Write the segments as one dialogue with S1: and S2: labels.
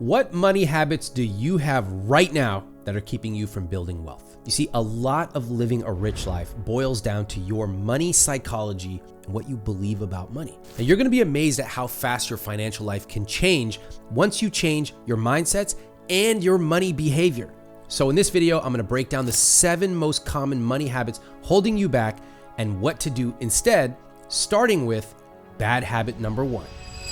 S1: What money habits do you have right now that are keeping you from building wealth? You see, a lot of living a rich life boils down to your money psychology and what you believe about money. And you're going to be amazed at how fast your financial life can change once you change your mindsets and your money behavior. So in this video, I'm going to break down the 7 most common money habits holding you back and what to do instead, starting with bad habit number 1,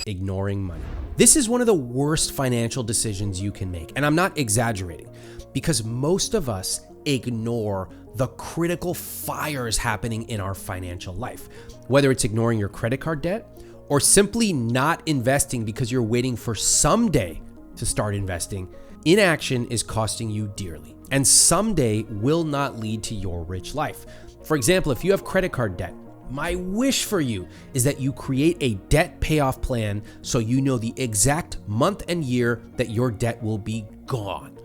S1: ignoring money. This is one of the worst financial decisions you can make. And I'm not exaggerating, because most of us ignore the critical fires happening in our financial life. Whether it's ignoring your credit card debt or simply not investing because you're waiting for someday to start investing, inaction is costing you dearly. And someday will not lead to your rich life. For example, if you have credit card debt, my wish for you is that you create a debt payoff plan so you know the exact month and year that your debt will be gone.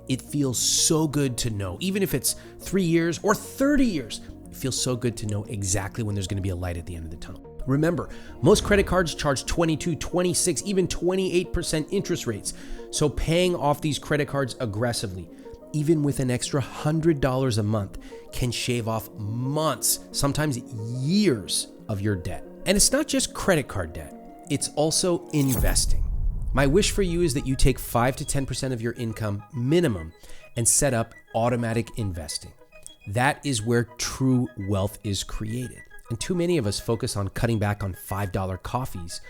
S1: It feels so good to know, even if it's 3 years or 30 years, it feels so good to know exactly when there's going to be a light at the end of the tunnel. Remember, most credit cards charge 22, 26, even 28% interest rates. So paying off these credit cards aggressively, even with an extra $100 a month, can shave off months, sometimes years of your debt. And it's not just credit card debt, it's also investing. My wish for you is that you take 5 to 10% of your income minimum and set up automatic investing. That is where true wealth is created. And too many of us focus on cutting back on $5 coffees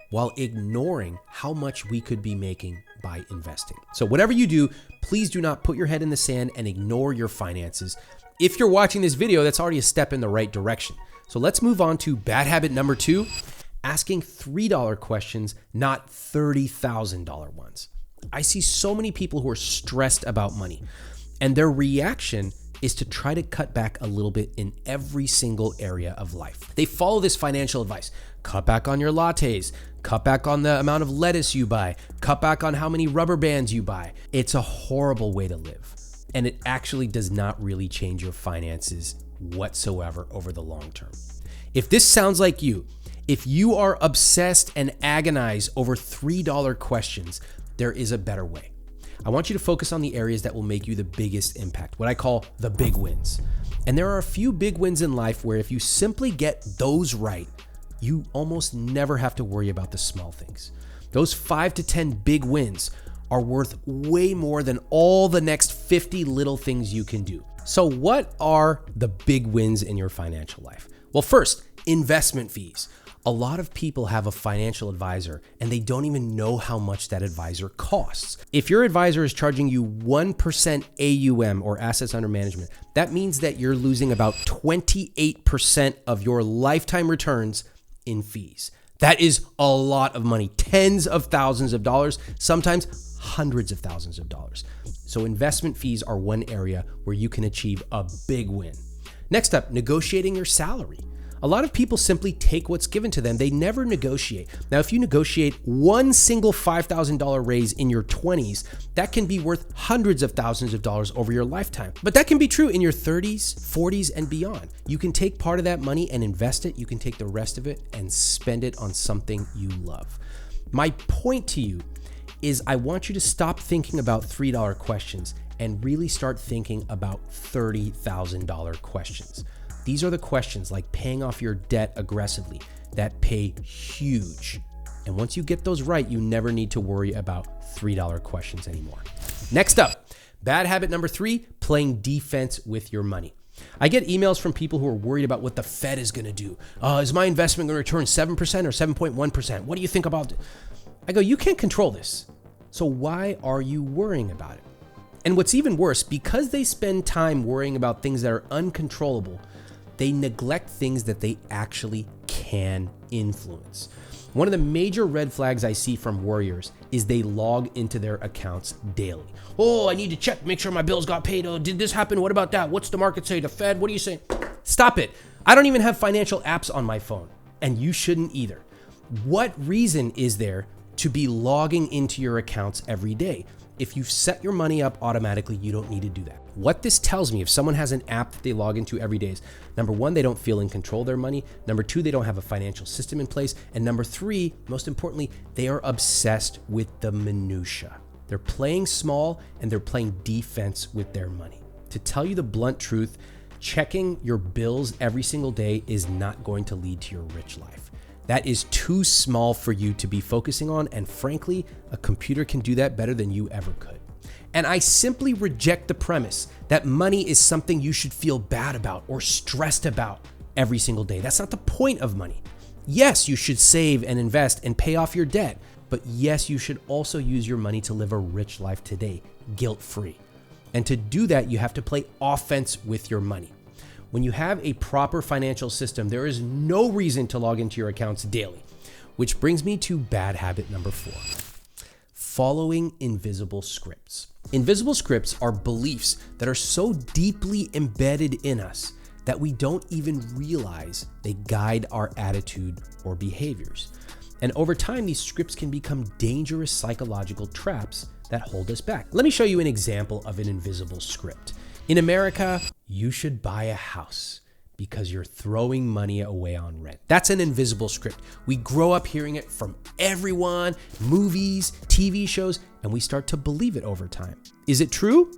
S1: while ignoring how much we could be making by investing. So whatever you do, please do not put your head in the sand and ignore your finances. If you're watching this video, that's already a step in the right direction. So let's move on to bad habit number 2, asking $3 questions, not $30,000 ones. I see so many people who are stressed about money, and their reaction is to try to cut back a little bit in every single area of life. They follow this financial advice: cut back on your lattes, cut back on the amount of lettuce you buy, cut back on how many rubber bands you buy. It's a horrible way to live, and it actually does not really change your finances whatsoever over the long term. If this sounds like you, if you are obsessed and agonize over $3 questions, there is a better way. I want you to focus on the areas that will make you the biggest impact, what I call the big wins. And there are a few big wins in life where if you simply get those right, you almost never have to worry about the small things. Those 5 to 10 big wins are worth way more than all the next 50 little things you can do. So what are the big wins in your financial life? Well, first, investment fees. A lot of people have a financial advisor and they don't even know how much that advisor costs. If your advisor is charging you 1% AUM, or assets under management, that means that you're losing about 28% of your lifetime returns in fees. That is a lot of money, tens of thousands of dollars, sometimes hundreds of thousands of dollars. So investment fees are one area where you can achieve a big win. Next up, negotiating your salary. A lot of people simply take what's given to them. They never negotiate. Now, if you negotiate one single $5,000 raise in your 20s, that can be worth hundreds of thousands of dollars over your lifetime. But that can be true in your 30s, 40s, and beyond. You can take part of that money and invest it. You can take the rest of it and spend it on something you love. My point to you is I want you to stop thinking about $3 questions and really start thinking about $30,000 questions. These are the questions like paying off your debt aggressively that pay huge. And once you get those right, you never need to worry about $3 questions anymore. Next up, bad habit number 3, playing defense with your money. I get emails from people who are worried about what the Fed is going to do. Is my investment going to return 7% or 7.1%? What do you think about it? I go, you can't control this. So why are you worrying about it? And what's even worse, because they spend time worrying about things that are uncontrollable, they neglect things that they actually can influence. One of the major red flags I see from worriers is they log into their accounts daily. Oh, I need to check, make sure my bills got paid. Oh, did this happen? What about that? What's the market say? The Fed? What are you saying? Stop it. I don't even have financial apps on my phone, and you shouldn't either. What reason is there to be logging into your accounts every day. If you've set your money up automatically, you don't need to do that. What this tells me, if someone has an app that they log into every day, is number one, they don't feel in control of their money. Number two, they don't have a financial system in place. And number three, most importantly, they are obsessed with the minutia. They're playing small and they're playing defense with their money. To tell you the blunt truth, checking your bills every single day is not going to lead to your rich life. That is too small for you to be focusing on, and frankly, a computer can do that better than you ever could. And I simply reject the premise that money is something you should feel bad about or stressed about every single day. That's not the point of money. Yes, you should save and invest and pay off your debt, but yes, you should also use your money to live a rich life today, guilt-free. And to do that, you have to play offense with your money. When you have a proper financial system, there is no reason to log into your accounts daily. Which brings me to bad habit number 4. Following invisible scripts. Invisible scripts are beliefs that are so deeply embedded in us that we don't even realize they guide our attitude or behaviors. And over time, these scripts can become dangerous psychological traps that hold us back. Let me show you an example of an invisible script. In America, you should buy a house because you're throwing money away on rent. That's an invisible script. We grow up hearing it from everyone, movies, TV shows, and we start to believe it over time. Is it true?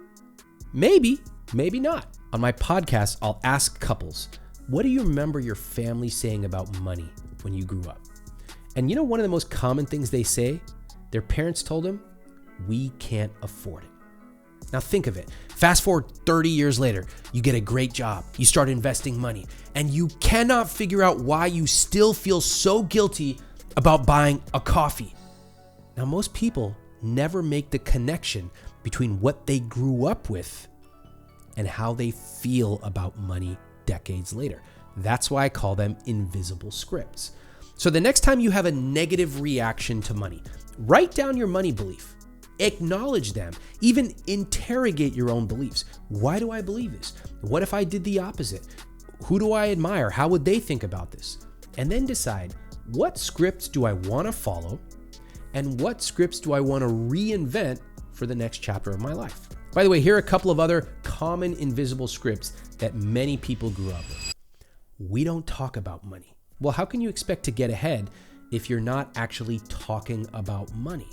S1: Maybe, maybe not. On my podcast, I'll ask couples, what do you remember your family saying about money when you grew up? And you know one of the most common things they say? Their parents told them, we can't afford it. Now think of it. Fast forward 30 years later, you get a great job, you start investing money, and you cannot figure out why you still feel so guilty about buying a coffee. Now most people never make the connection between what they grew up with and how they feel about money decades later. That's why I call them invisible scripts. So the next time you have a negative reaction to money, write down your money belief. Acknowledge them, even interrogate your own beliefs. Why do I believe this? What if I did the opposite? Who do I admire? How would they think about this? And then decide, what scripts do I want to follow? And what scripts do I want to reinvent for the next chapter of my life? By the way, here are a couple of other common invisible scripts that many people grew up with. We don't talk about money. Well, how can you expect to get ahead if you're not actually talking about money?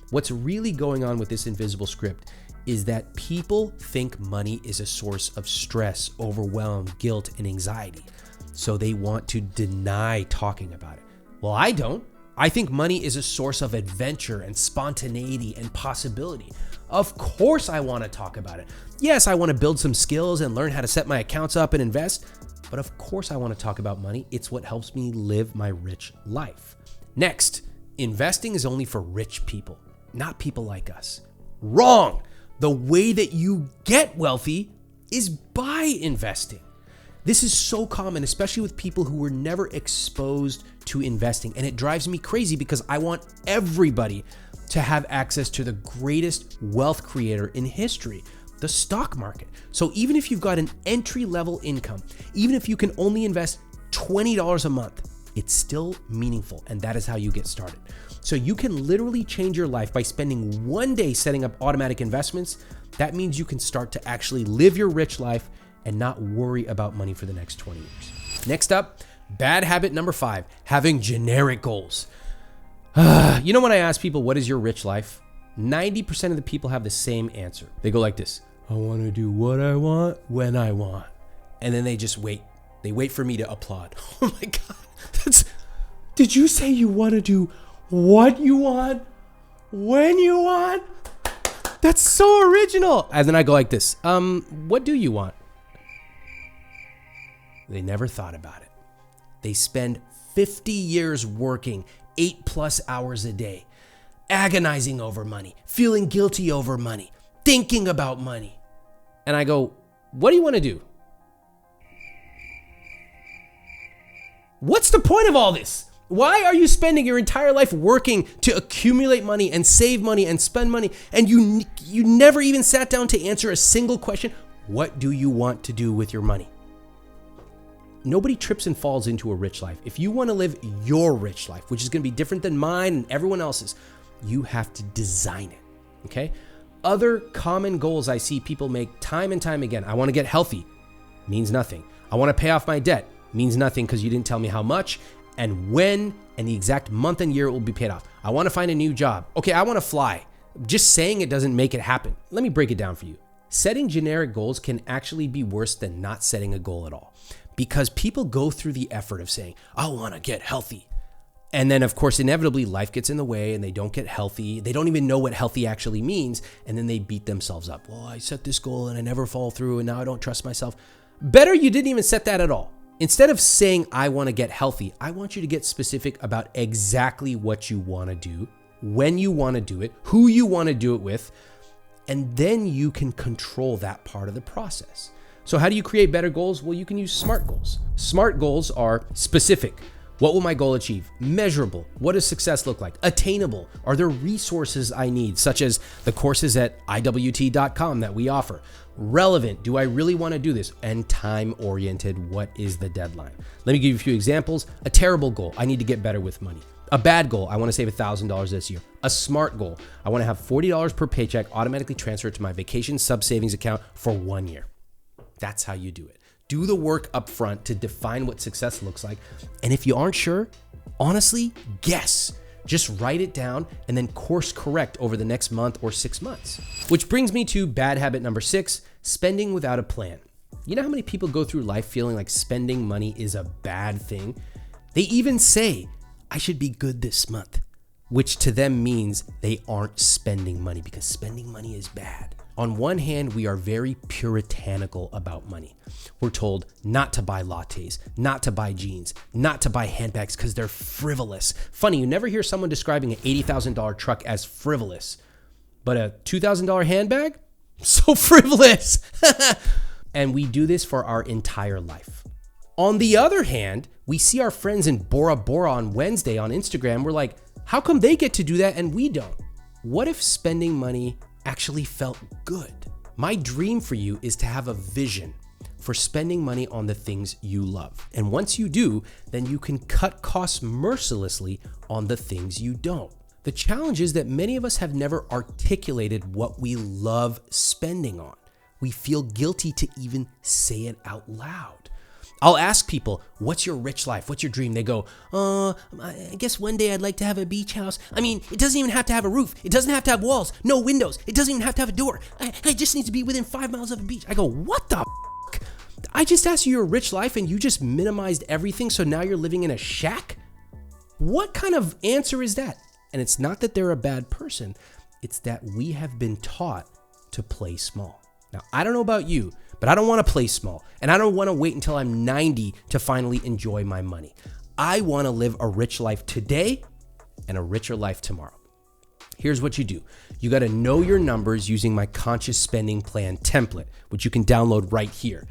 S1: What's really going on with this invisible script is that people think money is a source of stress, overwhelm, guilt, and anxiety. So they want to deny talking about it. Well, I don't. I think money is a source of adventure and spontaneity and possibility. Of course I want to talk about it. Yes, I want to build some skills and learn how to set my accounts up and invest, but of course I want to talk about money. It's what helps me live my rich life. Next, investing is only for rich people, not people like us. Wrong. The way that you get wealthy is by investing. This is so common, especially with people who were never exposed to investing. And it drives me crazy because I want everybody to have access to the greatest wealth creator in history, the stock market. So even if you've got an entry-level income, even if you can only invest $20 a month, it's still meaningful, and that is how you get started. So you can literally change your life by spending one day setting up automatic investments. That means you can start to actually live your rich life and not worry about money for the next 20 years. Next up, bad habit number 5, having generic goals. You know, when I ask people, what is your rich life? 90% of the people have the same answer. They go like this: I want to do what I want when I want. And then they just wait. They wait for me to applaud. Oh my God. Did you say you want to do what you want when you want? That's so original. And then I go like this: what do you want? They never thought about it. They spend 50 years working 8+ hours a day, agonizing over money, feeling guilty over money, thinking about money. And I go, what do you want to do? What's the point of all this? Why are you spending your entire life working to accumulate money and save money and spend money, and you never even sat down to answer a single question? What do you want to do with your money? nobody trips and falls into a rich life. If you want to live your rich life, which is going to be different than mine and everyone else's, you have to design it, okay? Other common goals I see people make time and time again. I want to get healthy, means nothing. I want to pay off my debt, means nothing because you didn't tell me how much and when and the exact month and year it will be paid off. I want to find a new job. Okay, I want to fly. Just saying it doesn't make it happen. Let me break it down for you. Setting generic goals can actually be worse than not setting a goal at all, because people go through the effort of saying, I want to get healthy. And then, of course, inevitably life gets in the way and they don't get healthy. They don't even know what healthy actually means. And then they beat themselves up. Well, I set this goal and I never fall through and now I don't trust myself. Better you didn't even set that at all. Instead of saying, I want to get healthy, I want you to get specific about exactly what you want to do, when you want to do it, who you want to do it with, and then you can control that part of the process. So how do you create better goals? Well, you can use SMART goals. SMART goals are specific. What will my goal achieve? Measurable. What does success look like? Attainable. Are there resources I need, such as the courses at iwt.com that we offer? Relevant. Do I really want to do this? And time-oriented. What is the deadline? Let me give you a few examples. A terrible goal. I need to get better with money. A bad goal. I want to save $1,000 this year. A SMART goal. I want to have $40 per paycheck automatically transferred to my vacation sub-savings account for 1 year. That's how you do it. Do the work up front to define what success looks like. And if you aren't sure, honestly, guess. Just write it down and then course correct over the next month or 6 months. Which brings me to bad habit number 6, spending without a plan. You know how many people go through life feeling like spending money is a bad thing? They even say, I should be good this month, which to them means they aren't spending money because spending money is bad. On one hand, we are very puritanical about money. We're told not to buy lattes, not to buy jeans, not to buy handbags because they're frivolous. Funny, you never hear someone describing an $80,000 truck as frivolous, but a $2,000 handbag? So frivolous. And we do this for our entire life. On the other hand, we see our friends in Bora Bora on Wednesday on Instagram. We're like, how come they get to do that and we don't? What if spending money actually felt good? My dream for you is to have a vision for spending money on the things you love. And once you do, then you can cut costs mercilessly on the things you don't. The challenge is that many of us have never articulated what we love spending on. We feel guilty to even say it out loud. I'll ask people, what's your rich life? What's your dream? They go, I guess one day I'd like to have a beach house. I mean, it doesn't even have to have a roof. It doesn't have to have walls, no windows. It doesn't even have to have a door. I just need to be within 5 miles of a beach. I go, what the f***? I just asked you your rich life and you just minimized everything, so now you're living in a shack? What kind of answer is that? And it's not that they're a bad person. It's that we have been taught to play small. Now, I don't know about you, but I don't want to play small, and I don't want to wait until I'm 90 to finally enjoy my money. I want to live a rich life today and a richer life tomorrow. Here's what you do. You got to know your numbers using my conscious spending plan template, which you can download right here.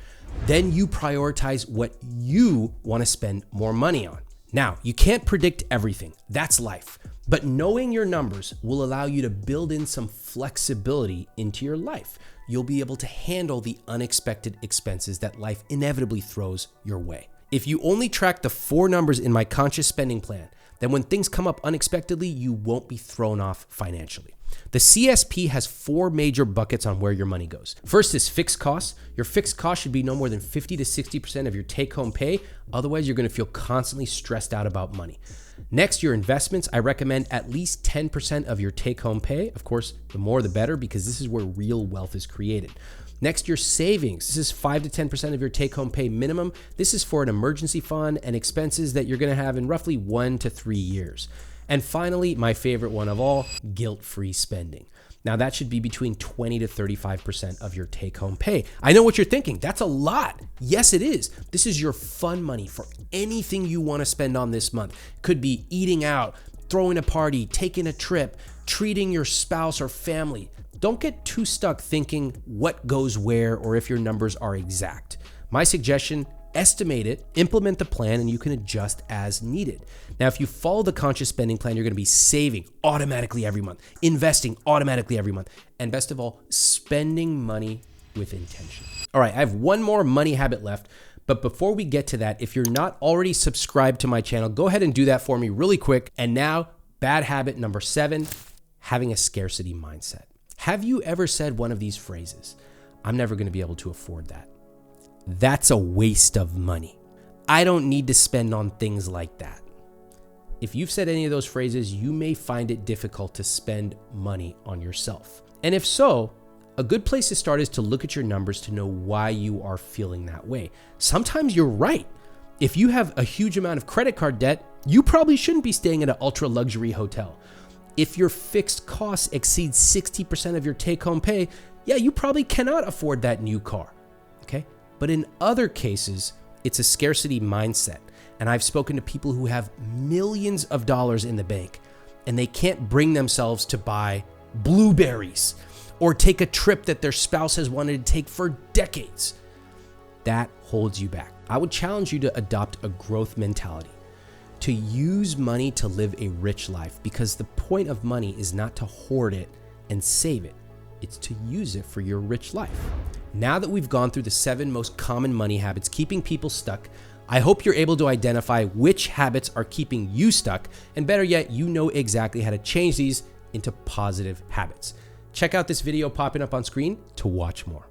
S1: Then you prioritize what you want to spend more money on. Now, you can't predict everything. That's life. But knowing your numbers will allow you to build in some flexibility into your life. You'll be able to handle the unexpected expenses that life inevitably throws your way. If you only track the 4 numbers in my conscious spending plan, then when things come up unexpectedly, you won't be thrown off financially. The CSP has 4 major buckets on where your money goes. First is fixed costs. Your fixed cost should be no more than 50 to 60% of your take-home pay. Otherwise, you're going to feel constantly stressed out about money. Next, your investments. I recommend at least 10% of your take-home pay. Of course, the more the better, because this is where real wealth is created. Next, your savings. This is 5 to 10% of your take-home pay minimum. This is for an emergency fund and expenses that you're going to have in roughly 1 to 3 years. And finally, my favorite one of all, guilt-free spending. Now that should be between 20 to 35% of your take-home pay. I know what you're thinking. That's a lot. Yes, it is. This is your fun money for anything you want to spend on this month. Could be eating out, throwing a party, taking a trip, treating your spouse or family. Don't get too stuck thinking what goes where or if your numbers are exact. My suggestion, estimate it, implement the plan, and you can adjust as needed. Now, if you follow the conscious spending plan, you're going to be saving automatically every month, investing automatically every month, and best of all, spending money with intention. All right, I have one more money habit left, But before we get to that, if you're not already subscribed to my channel, go ahead and do that for me really quick. And now, bad habit number 7, having a scarcity mindset. Have you ever said one of these phrases? I'm never going to be able to afford that. That's a waste of money. I don't need to spend on things like that. If you've said any of those phrases, you may find it difficult to spend money on yourself. And if so, a good place to start is to look at your numbers to know why you are feeling that way. Sometimes you're right. If you have a huge amount of credit card debt, you probably shouldn't be staying at an ultra luxury hotel. If your fixed costs exceed 60% of your take-home pay, yeah, you probably cannot afford that new car, okay? But in other cases, it's a scarcity mindset. And I've spoken to people who have millions of dollars in the bank and they can't bring themselves to buy blueberries or take a trip that their spouse has wanted to take for decades. That holds you back. I would challenge you to adopt a growth mentality, to use money to live a rich life, because the point of money is not to hoard it and save it. It's to use it for your rich life. Now that we've gone through the 7 most common money habits keeping people stuck, I hope you're able to identify which habits are keeping you stuck, and better yet, you know exactly how to change these into positive habits. Check out this video popping up on screen to watch more.